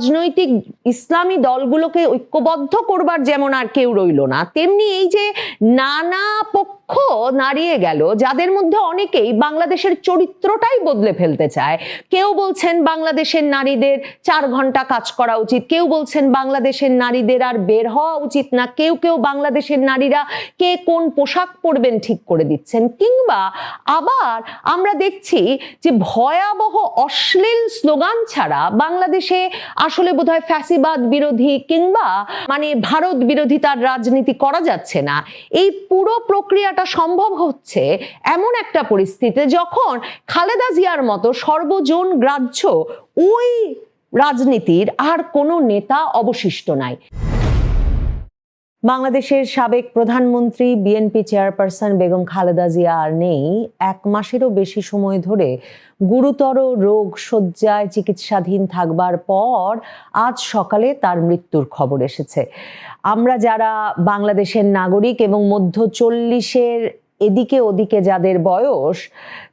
রাজনৈতিক ইসলামী দলগুলোকে ঐক্যবদ্ধ করবার যেমন আর কেউ রইল না, তেমনি এই যে নানা পক্ষ নাড়িয়ে গেল, যাদের মধ্যে অনেকেই বাংলাদেশের চরিত্রটাই বদলে ফেলতে চায়। কেউ বলছেন বাংলাদেশের নারীদের 4 ঘন্টা কাজ করা উচিত, কেউ বলছেন বাংলাদেশের নারীদের আর বের হওয়া উচিত না, কেউ কেউ বাংলাদেশের নারীরা কে কোন পোশাক পরবেন ঠিক করে দিচ্ছেন। কিংবা আবার আমরা দেখছি যে ভয়াবহ অশ্লীল স্লোগান ছাড়া বাংলাদেশে আসলে বোধহয় ফ্যাসিবাদ বিরোধী কিংবা ভারত বিরোধিতার রাজনীতি করা যাচ্ছে না। এই পুরো প্রক্রিয়াটা সম্ভব হচ্ছে এমন একটা পরিস্থিতিতে যখন খালেদা জিয়ার মতো সর্বজন গ্রাহ্য ওই রাজনীতির আর কোনো নেতা অবশিষ্ট নাই। বাংলাদেশের সাবেক প্রধানমন্ত্রী বিএনপি চেয়ারপারসন বেগম খালেদা জিয়া আর নেই। 1 মাসেরও বেশি সময় ধরে গুরুতর রোগ শয্যায় চিকিৎসাধীন থাকবার পর আজ সকালে তার মৃত্যুর খবর এসেছে। আমরা যারা বাংলাদেশের নাগরিক এবং মধ্য 40-এর এদিকে ওদিকে যাদের বয়স,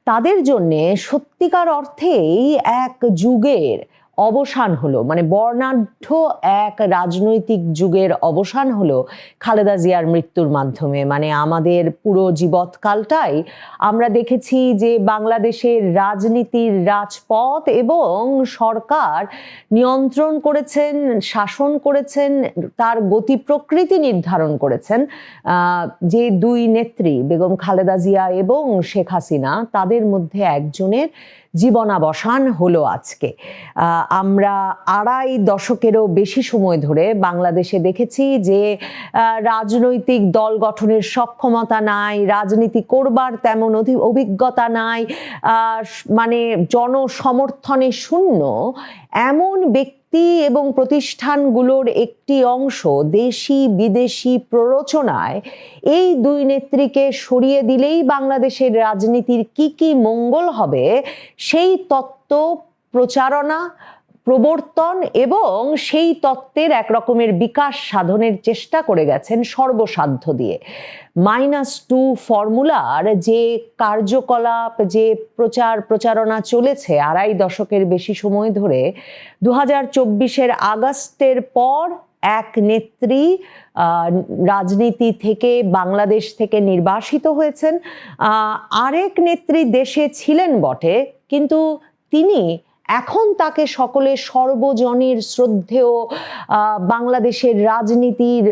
তাদের জন্যে সত্যিকার অর্থেই এক যুগের অবসান হলো, বর্ণাঢ্য এক রাজনৈতিক যুগের অবসান হলো খালেদা জিয়ার মৃত্যুর মাধ্যমে। আমাদের পুরো জীবৎকালটাই আমরা দেখেছি যে বাংলাদেশের রাজনীতির রাজপথ এবং সরকার নিয়ন্ত্রণ করেছেন, শাসন করেছেন, তার গতি প্রকৃতি নির্ধারণ করেছেন যে 2 নেত্রী বেগম খালেদা জিয়া এবং শেখ হাসিনা, তাদের মধ্যে একজনের জীবনাবসান হলো আজকে। আমরা 2.5 দশকেরও বেশি সময় ধরে বাংলাদেশে দেখেছি যে রাজনৈতিক দল গঠনের সক্ষমতা নাই, রাজনীতি করবার তেমন অভিজ্ঞতা নাই, জনসমর্থনে শূন্য এমন ব্যক্তি এবং প্রতিষ্ঠানগুলোর একটি অংশ দেশি বিদেশি প্ররোচনায় এই 2 নেত্রীকে সরিয়ে দিলেই বাংলাদেশের রাজনীতির কি মঙ্গল হবে সেই তত্ত্ব প্রচারণা, প্রবর্তন এবং সেই তত্ত্বের এক রকমের বিকাশ সাধনের চেষ্টা করে গেছেন সর্বসাধ্য দিয়ে। -2 ফর্মুলার যে কার্যকলাপ, যে প্রচারণা চলেছে 2.5 দশকের বেশি সময় ধরে, 2024-এর আগস্টের পর এক নেত্রী রাজনীতি থেকে, বাংলাদেশ থেকে নির্বাসিত হয়েছেন। আরেক নেত্রী দেশে ছিলেন বটে, কিন্তু তিনি এখন তাকে সকলে সর্বজনের শ্রদ্ধেয়, বাংলাদেশের রাজনীতির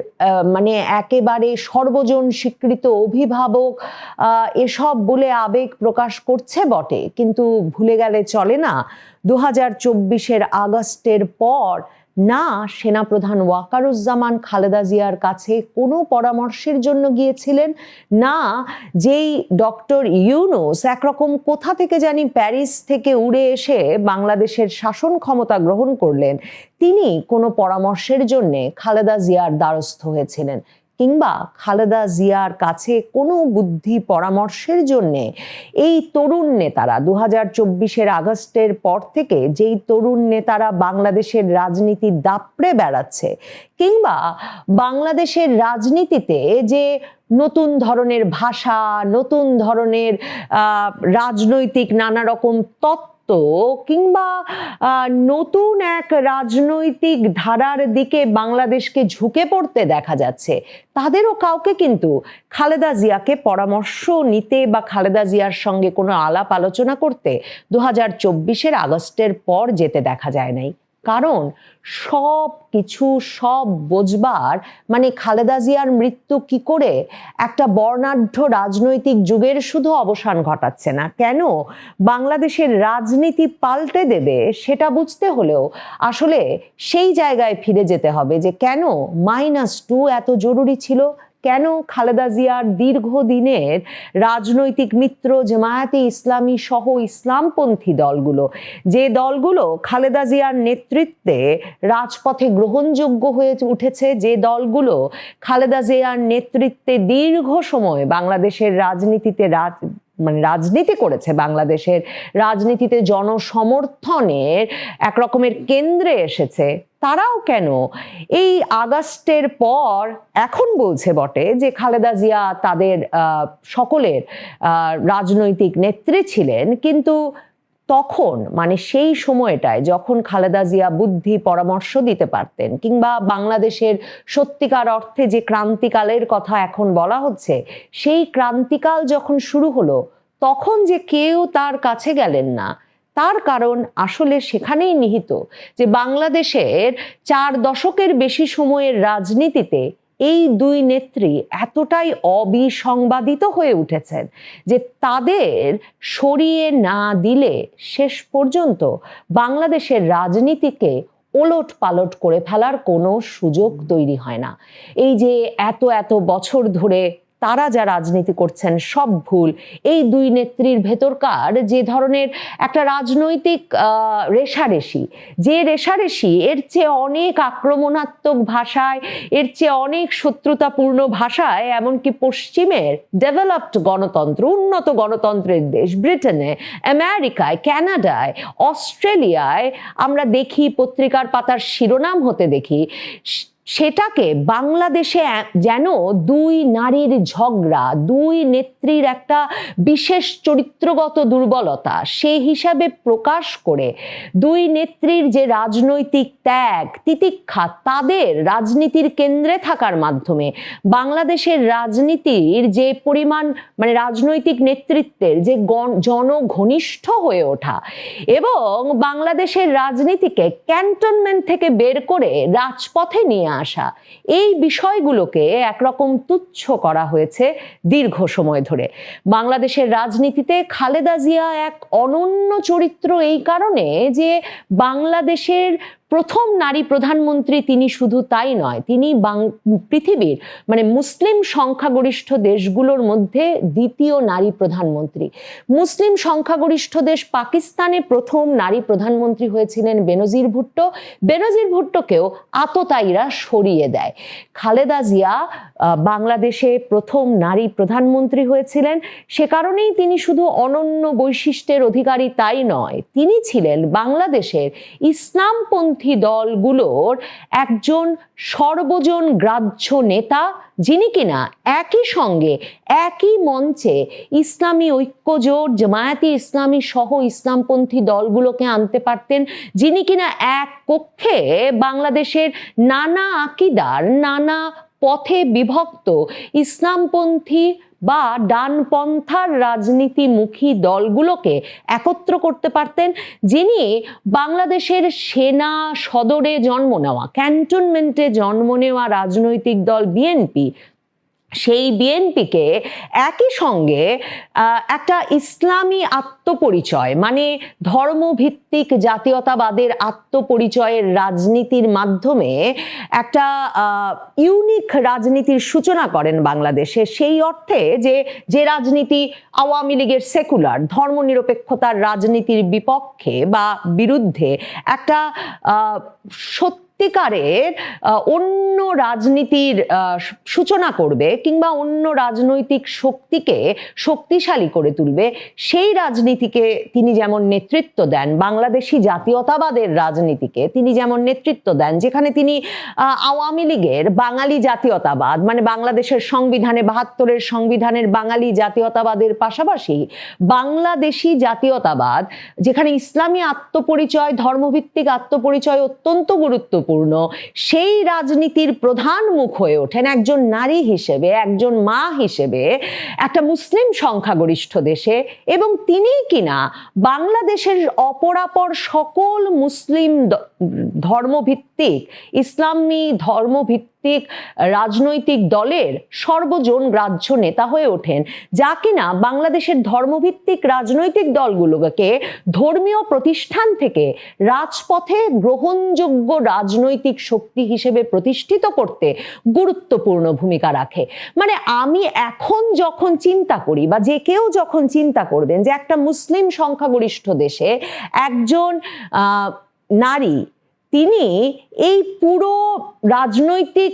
একেবারে সর্বজন স্বীকৃত অভিভাবক এসব বলে আবেগ প্রকাশ করছে বটে, কিন্তু ভুলে গেলে চলে না 2024-এর আগস্টের পর না সেনাপ্রধান ওয়াকারুজ্জামান খালেদা জিয়ার কাছে কোনো পরামর্শের জন্য গিয়েছিলেন, না যেই ডক্টর ইউনূস একরকম কোথা থেকে জানি প্যারিস থেকে উড়ে এসে বাংলাদেশের শাসন ক্ষমতা গ্রহণ করলেন, তিনি কোনো পরামর্শের জন্যে খালেদা জিয়ার দ্বারস্থ হয়েছিলেন, কিংবা খালেদা জিয়ার কাছে কোনো বুদ্ধি পরামর্শের জন্যে এই তরুণ নেতারা 2024-এর আগস্টের পর থেকে যেই তরুণ নেতারা বাংলাদেশের রাজনীতি দাপড়ে বেড়াচ্ছে, কিংবা বাংলাদেশের রাজনীতিতে যে নতুন ধরনের ভাষা, নতুন ধরনের রাজনৈতিক নানা রকম তত্ত্ব কিংবা নতুন এক রাজনৈতিক ধারার দিকে বাংলাদেশকে ঝুঁকে পড়তে দেখা যাচ্ছে, তাদেরও কাউকে কিন্তু খালেদা জিয়াকে পরামর্শ নিতে বা খালেদা জিয়ার সঙ্গে কোনো আলাপ আলোচনা করতে 2024-এর আগস্টের পর যেতে দেখা যায় নাই। কারণ সব বোঝবার খালেদা জিয়ার মৃত্যু কি করে একটা বর্ণাঢ্য রাজনৈতিক যুগের শুধু অবসান ঘটাচ্ছে না, কেন বাংলাদেশের রাজনীতি পাল্টে দেবে, সেটা বুঝতে হলেও আসলে সেই জায়গায় ফিরে যেতে হবে যে কেন -2 এত জরুরি ছিল, কেন খালেদা জিয়ার দীর্ঘদিনের রাজনৈতিক মিত্র জামায়াতে ইসলামী সহ ইসলামপন্থী দলগুলো, যে দলগুলো খালেদা জিয়ার নেতৃত্বে রাজপথে গ্রহণযোগ্য হয়ে উঠেছে, যে দলগুলো খালেদা জিয়ার নেতৃত্বে দীর্ঘ সময় বাংলাদেশের রাজনীতিতে রাজনীতি করেছে, বাংলাদেশের রাজনীতিতে জনসমর্থনের এক রকমের কেন্দ্রে এসেছে, তারাও কেন এই আগস্টের পর এখন বলছে বটে যে খালেদা জিয়া তাদের সকলের রাজনৈতিক নেত্রী ছিলেন, কিন্তু তখন মানে সেই সময়টায় যখন খালেদা জিয়া বুদ্ধি পরামর্শ দিতে পারতেন, কিংবা বাংলাদেশের সত্যিকার অর্থে যে ক্রান্তিকালের কথা এখন বলা হচ্ছে, সেই ক্রান্তিকাল যখন শুরু হলো, তখন যে কেউ তার কাছে গেলেন না, তার কারণ আসলে সেখানেই নিহিত যে বাংলাদেশের 4 দশকের বেশি সময়ের রাজনীতিতে এই দুই নেত্রী এতটাই অবিসংবাদিত হয়ে উঠেছেন যে তাদের সরিয়ে না দিলে শেষ পর্যন্ত বাংলাদেশের রাজনীতিকে ওলট পালট করে ফেলার কোনো সুযোগ তৈরি হয় না। এই যে এত এত বছর ধরে তারা যা রাজনীতি করছেন সব ভুল, এই দুই নেত্রীর ভেতরকার যে ধরনের একটা রাজনৈতিক রেষারেষি, যে রেষারেষি এর চেয়ে অনেক আক্রমণাত্মক ভাষায়, এর চেয়ে অনেক শত্রুতাপূর্ণ ভাষায়, এমনকি পশ্চিমের ডেভেলপড গণতন্ত্র, উন্নত গণতন্ত্রের দেশ ব্রিটেনে, আমেরিকায়, কানাডায়, অস্ট্রেলিয়ায় আমরা দেখি, পত্রিকার পাতার শিরোনাম হতে দেখি, সেটাকে বাংলাদেশে যেন দুই নারীর ঝগড়া, দুই নেত্রীর একটা বিশেষ চরিত্রগত দুর্বলতা সেই হিসাবে প্রকাশ করে দুই নেত্রীর যে রাজনৈতিক ত্যাগ তিতিক্ষা, তাদের রাজনীতির কেন্দ্রে থাকার মাধ্যমে বাংলাদেশের রাজনীতির যে পরিমাণ, মানে রাজনৈতিক নেতৃত্বের যে জনঘনিষ্ঠ হয়ে ওঠা, এবং বাংলাদেশের রাজনীতিকে ক্যান্টনমেন্ট থেকে বের করে রাজপথে নিয়ে আসা, এই বিষয়গুলোকে একরকম তুচ্ছ করা হয়েছে দীর্ঘ সময় ধরে। বাংলাদেশের রাজনীতিতে খালেদা জিয়া এক অনন্য চরিত্র এই কারণে যে বাংলাদেশের প্রথম নারী প্রধানমন্ত্রী তিনি, শুধু তাই নয়, তিনি পৃথিবীর মানে মুসলিম সংখ্যাগরিষ্ঠ দেশগুলোর মধ্যে দ্বিতীয় নারী প্রধানমন্ত্রী। মুসলিম সংখ্যাগরিষ্ঠ দেশ পাকিস্তানে প্রথম নারী প্রধানমন্ত্রী হয়েছিলেন বেনজির ভুট্টো। বেনজির ভুট্টোকেও আততায়ীরা সরিয়ে দেয়। খালেদা জিয়া বাংলাদেশে প্রথম নারী প্রধানমন্ত্রী হয়েছিলেন, সে কারণেই তিনি শুধু অনন্য বৈশিষ্ট্যের অধিকারী তাই নয়, তিনি ছিলেন বাংলাদেশের ইসলামপন্থী দলগুলোর একজন সর্বজন গ্রাহ্য নেতা, যিনি কিনা একই সঙ্গে একই মঞ্চে ইসলামী ঐক্যজোট, জামায়াতে ইসলামী সহ ইসলামপন্থী দলগুলোকে আনতে পারতেন, যিনি কিনা এক কক্ষে বাংলাদেশের নানা আকিদার, নানা পথে বিভক্ত ইসলামপন্থী বা ডানপন্থার রাজনীতিমুখী দলগুলোকে একত্র করতে পারতেন, যিনি বাংলাদেশের সেনা সদরে জন্ম নেওয়া, ক্যান্টনমেন্টে জন্ম নেওয়া রাজনৈতিক দল বিএনপি, সেই বিএনপিকে একই সঙ্গে একটা ইসলামী আত্মপরিচয়, মানে ধর্মভিত্তিক জাতীয়তাবাদের আত্মপরিচয়ের রাজনীতির মাধ্যমে একটা ইউনিক রাজনীতির সূচনা করেন বাংলাদেশে। সেই অর্থে যে রাজনীতি আওয়ামী লীগের সেকুলার ধর্মনিরপেক্ষতার রাজনীতির বিপক্ষে বা বিরুদ্ধে একটা সত্যিকারের অন্য রাজনীতির সূচনা করবে, কিংবা অন্য রাজনৈতিক শক্তিকে শক্তিশালী করে তুলবে, সেই রাজনীতিকে তিনি যেমন নেতৃত্ব দেন, বাংলাদেশি জাতীয়তাবাদের রাজনীতিকে তিনি যেমন নেতৃত্ব দেন, যেখানে তিনি আওয়ামী লীগের বাঙালি জাতীয়তাবাদ, মানে বাংলাদেশের সংবিধানে 72-এর সংবিধানের বাঙালি জাতীয়তাবাদের পাশাপাশি বাংলাদেশি জাতীয়তাবাদ, যেখানে ইসলামী আত্মপরিচয়, ধর্মভিত্তিক আত্মপরিচয় অত্যন্ত গুরুত্বপূর্ণ, সেই রাজনীতির প্রধান মুখ হয়ে ওঠেন একজন নারী হিসেবে, একজন মা হিসেবে, একটা মুসলিম সংখ্যাগরিষ্ঠ দেশে। এবং তিনি কিনা বাংলাদেশের অপরাপর সকল মুসলিম ধর্মভিত্তিক, ইসলামী ধর্মভিত্তিক রাজনৈতিক দলের সর্বজন গ্রাহ্য নেতা হয়ে ওঠেন, যা কিনা বাংলাদেশের ধর্মভিত্তিক রাজনৈতিক দলগুলোকে ধর্মীয় প্রতিষ্ঠান থেকে রাজপথে গ্রহণযোগ্য রাজনৈতিক শক্তি হিসেবে প্রতিষ্ঠিত করতে গুরুত্বপূর্ণ ভূমিকা রাখে। মানে আমি এখন যখন চিন্তা করি, বা যে কেউ যখন চিন্তা করবেন যে একটা মুসলিম সংখ্যাগরিষ্ঠ দেশে একজন নারী, তিনি এই পুরো রাজনৈতিক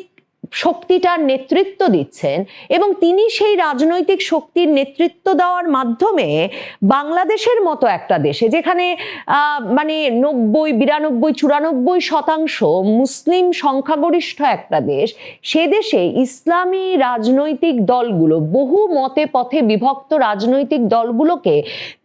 শক্তিটার নেতৃত্ব দিচ্ছেন এবং তিনি সেই রাজনৈতিক শক্তির নেতৃত্ব দেওয়ার মাধ্যমে বাংলাদেশের মতো একটা দেশে যেখানে মানে 90, 92, 94, 94% মুসলিম সংখ্যাগরিষ্ঠ একটা দেশ, সে দেশে ইসলামী রাজনৈতিক দলগুলো, বহু মতে পথে বিভক্ত রাজনৈতিক দলগুলোকে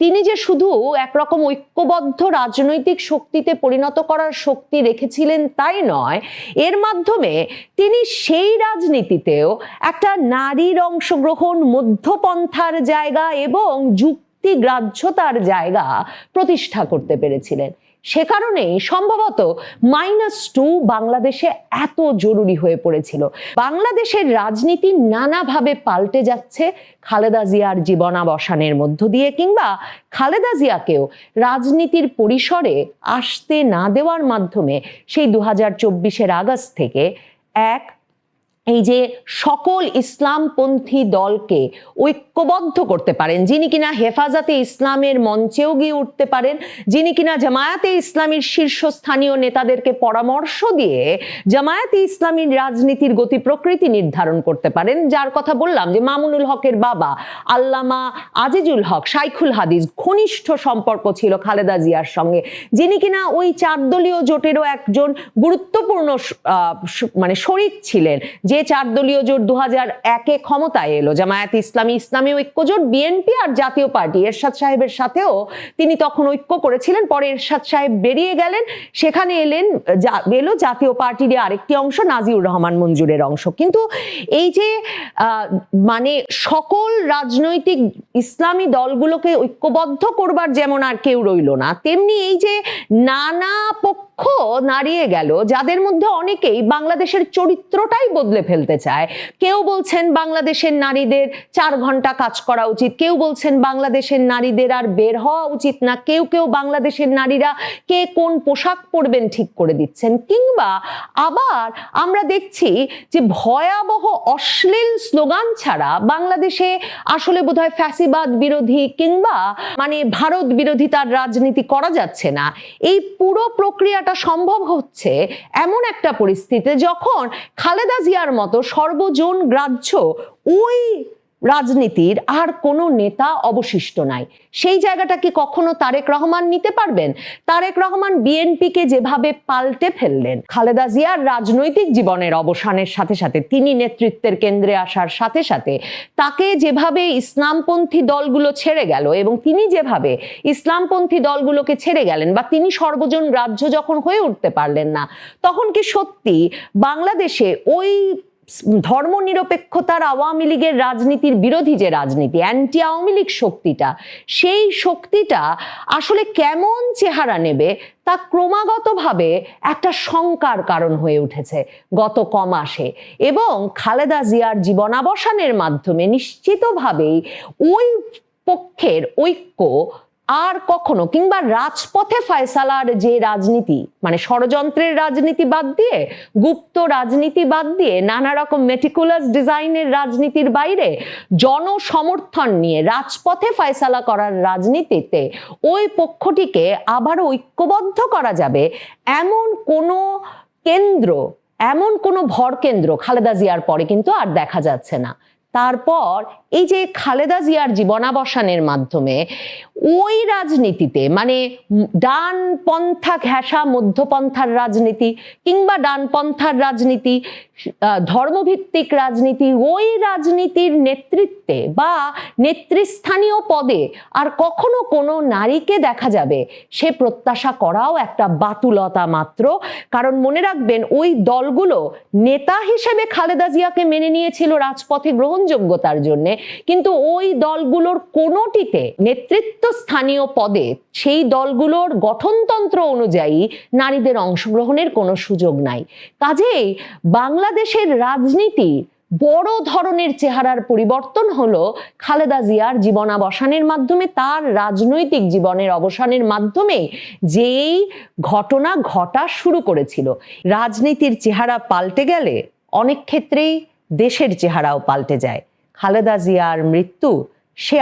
তিনি যে শুধু একরকম ঐক্যবদ্ধ রাজনৈতিক শক্তিতে পরিণত করার শক্তি রেখেছিলেন তাই নয়, এর মাধ্যমে তিনি সেই রাজনীতিতেও একটা নারীর অংশগ্রহণ, মধ্যপন্থার জায়গা এবং যুক্তিগ্রাহ্যতার জায়গা প্রতিষ্ঠা করতে পেরেছিলেন। সে কারণেই সম্ভবত -2 বাংলাদেশে এত জরুরি হয়ে পড়েছিল। বাংলাদেশের রাজনীতি নানাভাবে পাল্টে যাচ্ছে খালেদা জিয়ার জীবনাবসানের মধ্য দিয়ে, কিংবা খালেদা জিয়াকেও রাজনীতির পরিসরে আসতে না দেওয়ার মাধ্যমে সেই 2024 আগস্ট থেকে এই যে সকল ইসলামপন্থী দলকে ঐক্যবদ্ধ করতে পারেন, যিনি কিনা হেফাজতে ইসলামের মঞ্চেও গিয়ে উঠতে পারেন, যিনি কিনা জামায়াতে ইসলামীর শীর্ষস্থানীয় নেতাদেরকে পরামর্শ দিয়ে জামায়াতে ইসলামীর রাজনীতির গতি প্রকৃতি নির্ধারণ করতে পারেন, যার কথা বললাম যে মামুনুল হকের বাবা আল্লামা আজিজুল হক শাইখুল হাদিস, ঘনিষ্ঠ সম্পর্ক ছিল খালেদা জিয়ার সঙ্গে, যিনি কিনা ওই 4 দলীয় জোটেরও একজন গুরুত্বপূর্ণ মানে শরিক ছিলেন। যে 4 দলীয় জোট 2001-এ ক্ষমতায় এলো, জামায়াত ইসলামী, ইসলামী ঐক্য জোট, বিএনপি আর জাতীয় পার্টি, এরশাদ সাহেবের সাথেও তিনি তখন ঐক্য করেছিলেন। পরে এরশাদ সাহেব বেরিয়ে গেলেন, সেখানে এলো জাতীয় পার্টির আরেকটি অংশ, নাজিউর রহমান মঞ্জুরের অংশ। কিন্তু এই যে মানে সকল রাজনৈতিক ইসলামী দলগুলোকে ঐক্যবদ্ধ করবার যেমন আর কেউ রইল না, তেমনি এই যে নানা পক্ষ নাড়িয়ে গেল, যাদের মধ্যে অনেকেই বাংলাদেশের চরিত্রটাই বদলে ফেলতে চায়। কেউ বলছেন বাংলাদেশের নারীদের 4 ঘন্টা কাজ করা উচিত, কেউ বলছেন বাংলাদেশের নারীদের আর বের হওয়া উচিত না, কেউ বাংলাদেশের নারীরা কে কোন পোশাক পরবেন ঠিক করে দিচ্ছেন, কিংবা আবার আমরা দেখছি যে ভয়াবহ অশ্লীল স্লোগান ছাড়া বাংলাদেশে আসলে বোধহয় ফ্যাসিবাদ বিরোধী কিংবা মানে ভারত বিরোধী তার রাজনীতি করা যাচ্ছে না। এই পুরো প্রক্রিয়াটা সম্ভব হচ্ছে এমন একটা পরিস্থিতিতে যখন খালেদা জিয়ার মতো সর্বজন গ্রাহ্য ওই রাজনীতির আর কোনো নেতা অবশিষ্ট নাই। সেই জায়গাটা কি কখনো তারেক রহমান নিতে পারবেন? তারেক রহমান বিএনপিকে যেভাবে পাল্টে ফেললেন, খালেদা জিয়ার রাজনৈতিক জীবনের অবসানের সাথে সাথে, তিনি নেতৃত্বের কেন্দ্রে আসার সাথে সাথে তাকে যেভাবে ইসলামপন্থী দলগুলো ছেড়ে গেল এবং তিনি যেভাবে ইসলামপন্থী দলগুলোকে ছেড়ে গেলেন, বা তিনি সর্বজন গ্রাহ্য যখন হয়ে উঠতে পারলেন না, তখন কি সত্যি বাংলাদেশে ওই ধর্মনিরপেক্ষতার আওয়ামী লীগের রাজনীতির বিরোধী যে রাজনীতি, অ্যান্টি আওয়ামী লীগ শক্তিটা, সেই শক্তিটা আসলে কেমন চেহারা নেবে তা ক্রমাগতভাবে একটা শঙ্কার কারণ হয়ে উঠেছে গত কমাসে। এবং খালেদা জিয়ার জীবনাবসানের মাধ্যমে নিশ্চিতভাবেই ওই পক্ষের ঐক্য আর কখনো, কিংবা রাজপথে ফয়সালার যে রাজনীতি, মানে ষড়যন্ত্রের রাজনীতি বাদ দিয়ে, গুপ্ত রাজনীতি বাদ দিয়ে, নানা রকম মেটিকুলাস ডিজাইনের রাজনীতির বাইরে জনসমর্থন নিয়ে রাজপথে ফয়সালা করার রাজনীতিতে ওই পক্ষটিকে আবার ঐক্যবদ্ধ করা যাবে এমন কোনো কেন্দ্র, এমন কোনো ভর কেন্দ্র খালেদা জিয়ার পরে কিন্তু আর দেখা যাচ্ছে না। তারপর এই যে খালেদা জিয়ার জীবনাবসানের মাধ্যমে ওই রাজনীতিতে, মানে ডানপন্থা ঘেঁষা মধ্যপন্থার রাজনীতি কিংবা ডানপন্থার রাজনীতি, ধর্মভিত্তিক রাজনীতি, ওই রাজনীতির নেতৃত্বে বা নেতৃস্থানীয় পদে আর কখনো কোনো নারীকে দেখা যাবে সে প্রত্যাশা করাও একটা বাতুলতা মাত্র। কারণ মনে রাখবেন, ওই দলগুলো নেতা হিসেবে খালেদা জিয়াকে মেনে নিয়েছিল রাজপথে গ্রহণযোগ্যতার জন্য, কিন্তু ওই দলগুলোর কোনোটিতে নেতৃত্ব স্থানীয় পদে সেই দলগুলোর গঠনতন্ত্র অনুযায়ী নারীদের অংশগ্রহণের কোনো সুযোগ নাই। কাজেই বাংলাদেশের রাজনীতি বড় ধরনের চেহারার পরিবর্তন হলো খালেদা জিয়ার জীবনাবসানের মাধ্যমে, তার রাজনৈতিক জীবনের অবসানের মাধ্যমে যেই ঘটনা ঘটা শুরু করেছিল। রাজনীতির চেহারা পাল্টে গেলে অনেক ক্ষেত্রেই দেশের চেহারাও পাল্টে যায়। খালেদা জিয়ার মৃত্যু সে